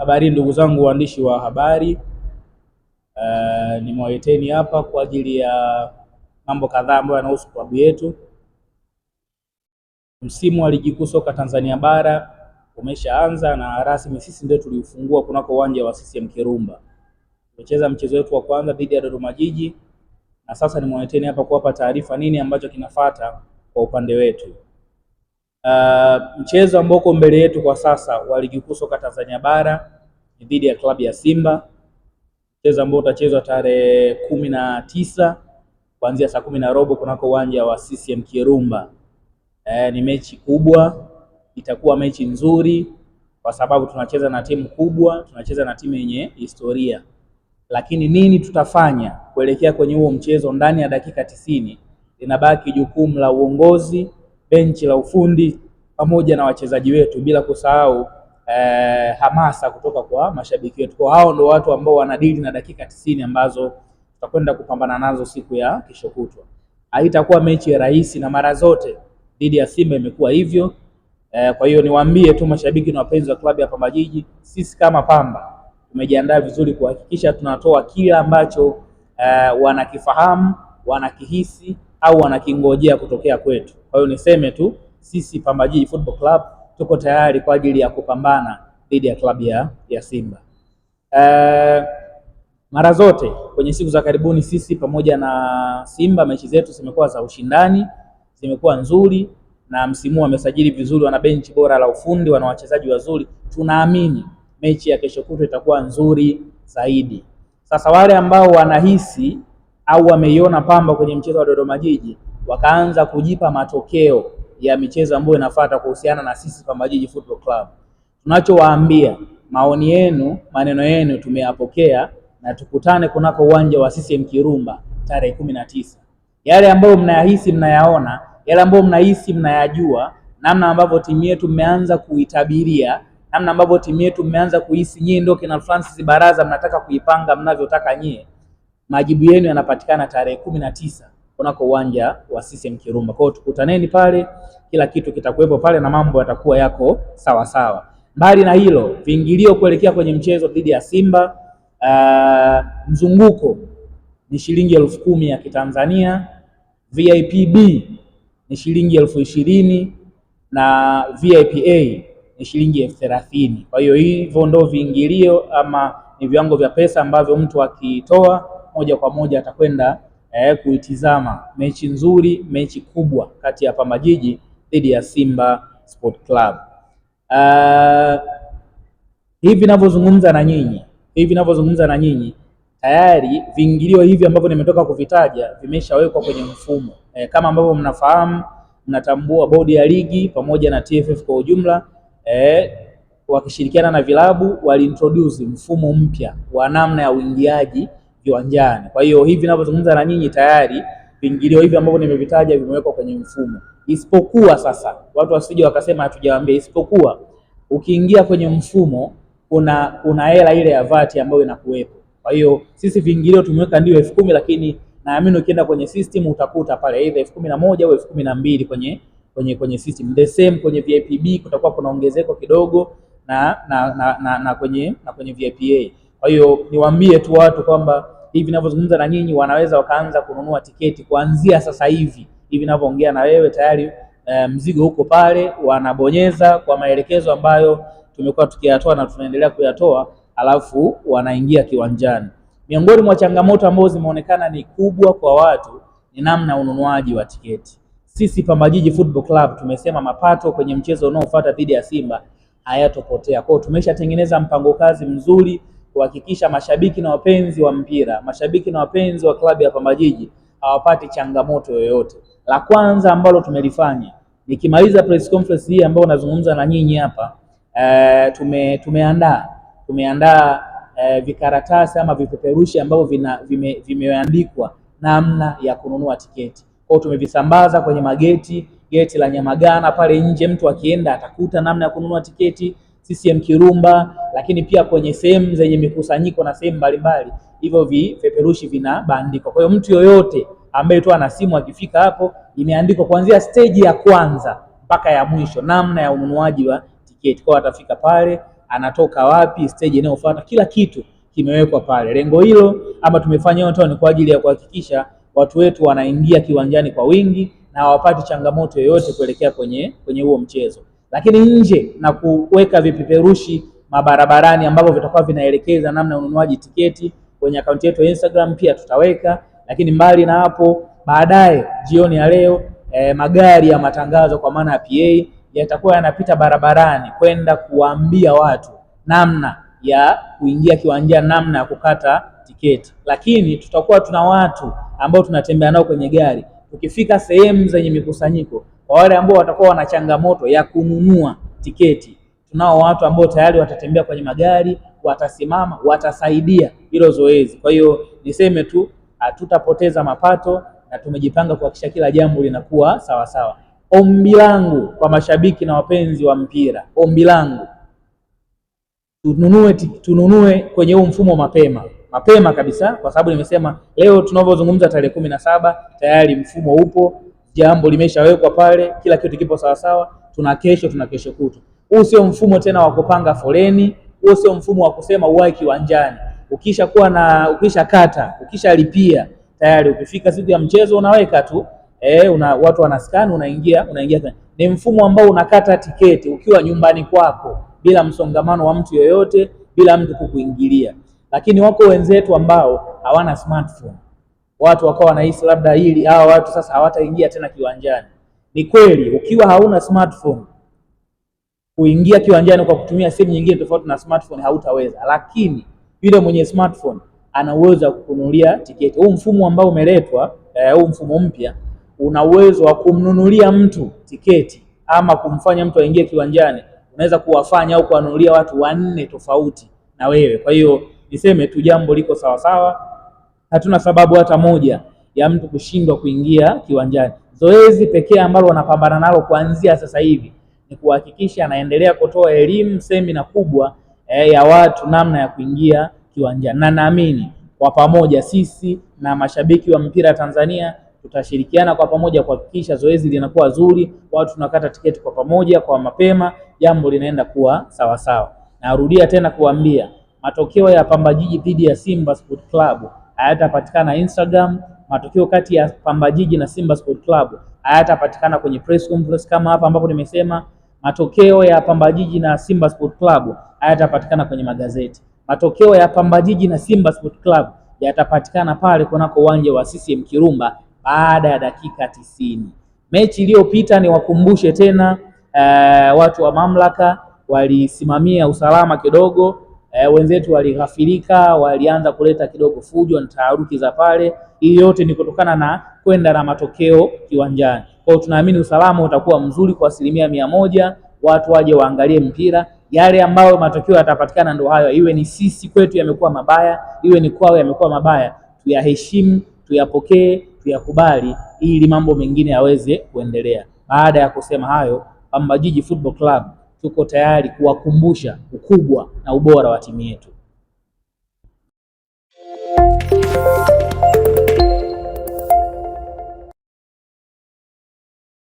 Habari ndugu zangu waandishi wa habari, nimewaleteni hapa kwa ajili ya mambo kadhaa ambayo yanahusu klabu yetu. Msimu wa ligi kuu soka Tanzania bara umeshaanza na rasmi sisi ndio tuliufungua kunako uwanja wa CCM Kirumba. Tumecheza mchezo wetu wa kwanza dhidi ya Dodoma Jiji na sasa nimewaleteni hapa kuwapa taarifa nini ambacho kinafuata kwa upande wetu. Mchezo ambao uko mbele yetu kwa sasa wa ligi kuu soka Tanzania bara ni dhidi ya klabu ya Simba. Mchezo ambao utachezwa tarehe 19 kuanzia saa 10:15 kunako uwanja wa CCM Kirumba. Ni mechi kubwa, itakuwa mechi nzuri kwa sababu tunacheza na timu kubwa, tunacheza na timu yenye historia. Lakini nini tutafanya kuelekea kwenye huo mchezo ndani ya dakika 90 linabaki jukumu la uongozi, benchi la ufundi pamoja na wachezaji wetu, bila kusahau hamasa kutoka kwa mashabiki wetu. Kwa hao ndio watu ambao wanadili na dakika 90 ambazo tutakwenda kupambana nazo siku ya kesho kutwa. Haitakuwa mechi rahisi na mara zote dhidi ya Simba imekuwa hivyo. Kwa hiyo niwaambie tu mashabiki na wapenzi wa klabu ya Pamba Jiji, sisi kama Pamba tumejiandaa vizuri kuhakikisha tunatoa kila ambacho wanakifahamu, wanakihisi au wanakingojea kutokea kwetu. Kwa hiyo niseme tu sisi Pamba Jiji Football Club tuko tayari kwa ajili ya kupambana dhidi ya klabu ya Simba. Mara zote kwenye siku za karibuni sisi pamoja na Simba mechi zetu zimekuwa za ushindani, zimekuwa nzuri na msimu wamesajili vizuri, wana benchi bora la ufundi, wana wachezaji wazuri. Tunaamini mechi ya kesho kutwa itakuwa nzuri zaidi. Sasa wale ambao wanahisi au wameiona Pamba kwenye mchezo wa Dodoma Jiji wakaanza kujipa matokeo ya michezo ambayo inafuata kuhusiana na sisi Pamba Jiji Football Club, tunachowaambia maoni yenu, maneno yenu tumeyapokea na tukutane kunako uwanja wa CCM Kirumba tarehe 19. Yale ambayo mnayahisi mnayaona, yale ambayo mnahisi mnayajua, namna ambavyo timu yetu mmeanza kuitabiria, namna ambavyo timu yetu mmeanza kuhisi nyie ndio kina Francis Baraza mnataka kuipanga mnavyotaka nyie, majibu yenu yanapatikana tarehe 19 kunako uwanja wa CCM Kirumba. Kwa hiyo tukutaneni pale, kila kitu kitakuwepo pale na mambo yatakuwa yako sawa sawa. Mbali na hilo, viingilio kuelekea kwenye mchezo dhidi ya Simba, mzunguko ni shilingi 10,000 ya Kitanzania, VIP B ni shilingi 20,000 na VIP A ni shilingi 30,000. Kwa hiyo hivyo ndio viingilio ama ni viwango vya pesa ambavyo mtu akitoa moja kwa moja atakwenda kuitizama mechi nzuri, mechi kubwa kati ya Pamba Jiji dhidi ya Simba Sport Club. Hivi ninavyozungumza na nyinyi tayari viingilio hivi ambavyo nimetoka kuvitaja vimeshawekwa kwenye mfumo. Kama ambavyo mnafahamu, mnatambua bodi ya ligi pamoja na TFF kwa ujumla wakishirikiana na vilabu waliintroduce mfumo mpya wa namna ya uingiaji viwanjani. Kwa hiyo hivi ninavyozungumza na nyinyi tayari viingilio hivi ambavyo nimevitaja vimewekwa kwenye mfumo. Isipokuwa sasa watu wasije wakasema hatujawaambia, isipokuwa ukiingia kwenye mfumo kuna hela ile ya VAT ambayo inakuwepo. Kwa hiyo sisi viingilio tumeweka ndio 10,000, lakini naamini ukienda kwenye system utakuta pale either 11,000 au 12,000 kwenye system. The same kwenye VIP B kutakuwa kuna ongezeko kidogo na kwenye VIP A. Kwa hiyo niwaambie tu watu kwamba hivi ninavyozungumza na nyinyi wanaweza wakaanza kununua tiketi kuanzia sasa hivi ninavyoongea na wewe tayari. Mzigo huko pale, wanabonyeza kwa maelekezo ambayo tumekuwa tukiyatoa na tunaendelea kuyatoa, alafu wanaingia kiwanjani. Miongoni mwa changamoto ambazo zimeonekana ni kubwa kwa watu ni namna ununuaji wa tiketi. Sisi Pamba Jiji Football Club tumesema mapato kwenye mchezo unaofuata dhidi ya Simba hayatopotea. Kwa hiyo tumeshatengeneza mpango kazi mzuri kuhakikisha mashabiki na wapenzi wa mpira, mashabiki na wapenzi wa klabu ya Pamba Jiji hawapati changamoto yoyote. La kwanza ambalo tumelifanya, nikimaliza press conference hii ambayo nazungumza na nyinyi hapa, tumeandaa vikaratasi ama vipeperushi ambavyo vimeandikwa namna ya kununua tiketi. Kwa hiyo tumevisambaza kwenye geti la Nyamagana pale nje, mtu akienda atakuta namna ya kununua tiketi CCM Kirumba, lakini pia kwenye sehemu zenye mikusanyiko na sehemu mbalimbali hivyo vipeperushi vinabandikwa. Kwa hiyo mtu yoyote ambaye tu ana simu akifika hapo, imeandikwa kuanzia stage ya kwanza mpaka ya mwisho namna ya ununuaji wa tiketi. Kwa atafika pale anatoka wapi, stage inayofuata, kila kitu kimewekwa pale. Lengo hilo ama tumefanya yote ni kwa ajili ya kuhakikisha watu wetu wanaingia kiwanjani kwa wingi na hawapati changamoto yoyote kuelekea kwenye huo mchezo. Lakini nje na kuweka vipeperushi mabarabarani ambavyo vitakuwa vinaelekeza namna ununuaji tiketi, kwenye akaunti yetu ya Instagram pia tutaweka. Lakini mbali na hapo, baadaye jioni ya leo magari ya matangazo kwa maana ya PA yatakuwa yanapita barabarani kwenda kuambia watu namna ya kuingia kiwanjani, namna ya kukata tiketi. Lakini tutakuwa tuna watu ambao tunatembea nao kwenye gari. Tukifika sehemu zenye mikusanyiko, kwa wale ambao watakuwa wana changamoto ya kununua tiketi, tunao watu ambao tayari watatembea kwenye magari, watasimama, watasaidia hilo zoezi. Kwa hiyo niseme tu hatutapoteza mapato na tumejipanga kuhakikisha kila jambo linakuwa sawa sawa. Ombi langu kwa mashabiki na wapenzi wa mpira, ombi langu tununue kwenye huu mfumo mapema kabisa, kwa sababu nimesema leo tunavyozungumza tarehe 17 tayari mfumo upo, jambo limeshawekwa pale, kila kitu kipo sawa sawa. Tuna kesho kutu. Huu sio mfumo tena wa kupanga foleni, huu sio mfumo wa kusema uwahi kiwanjani. Ukishalipia tayari, ukifika siku ya mchezo unaweka tu watu wanascan, unaingia. Ni mfumo ambao unakata tiketi ukiwa nyumbani kwako bila msongamano wa mtu yoyote, bila mtu kukuingilia. Lakini wako wenzetu ambao hawana smartphone, watu wakawa wanahisi labda hawa watu sasa hawataingia tena kiwanjani. Ni kweli, ukiwa hauna smartphone kuingia kiwanjani kwa kutumia simu nyingine tofauti na smartphone hautaweza, lakini yule mwenye smartphone ana uwezo wa kukununulia tiketi. Huu mfumo ambao umeletwa, huu mfumo mpya, una uwezo wa kumnunulia mtu tiketi ama kumfanya mtu aingie kiwanjani. Unaweza kuwafanya au kuwanunulia watu 4 tofauti na wewe. Kwa hiyo niseme tu jambo liko sawa sawa. Hatuna sababu hata moja ya mtu kushindwa kuingia kiwanjani. Zoezi pekee ambalo wanapambana nalo kuanzia sasa hivi ni kuhakikisha anaendelea kutoa elimu, semina kubwa ya watu namna ya kuingia kiwanjani. Na naamini kwa pamoja sisi na mashabiki wa mpira Tanzania tutashirikiana kwa pamoja kuhakikisha zoezi linakuwa zuri, watu tunakata tiketi kwa pamoja kwa mapema, jambo linaenda kuwa sawa sawa. Narudia tena kuambia, matokeo ya Pamba Jiji dhidi ya Simba Sport Club hayatapatikana Instagram. Matokeo kati ya Pamba Jiji na Simba Sport Club hayatapatikana kwenye press conference kama hapa ambapo nimesema. Matokeo ya Pamba Jiji na Simba Sport Club hayatapatikana kwenye magazeti. Matokeo ya Pamba Jiji na Simba Sport Club yatapatikana pale kunako uwanja wa CCM Kirumba baada ya dakika 90. Mechi iliyopita ni wakumbushe tena, watu wa mamlaka walisimamia usalama kidogo, wenzetu walighafilika, walianza kuleta kidogo fujo na taharuki za pale. Hii yote ni kutokana na kwenda na matokeo kiwanjani. Kwa hiyo tunaamini usalama utakuwa mzuri kwa 100%, watu waje waangalie mpira. Yale ambayo matokeo yatapatikana ndio hayo, iwe ni sisi kwetu yamekuwa mabaya, iwe ni kwao yamekuwa mabaya, tuyaheshimu, tuyapokee, tuyakubali ili mambo mengine yaweze kuendelea. Baada ya kusema hayo, Pamba Jiji Football Club tuko tayari kuwakumbusha ukubwa na ubora wa timu yetu.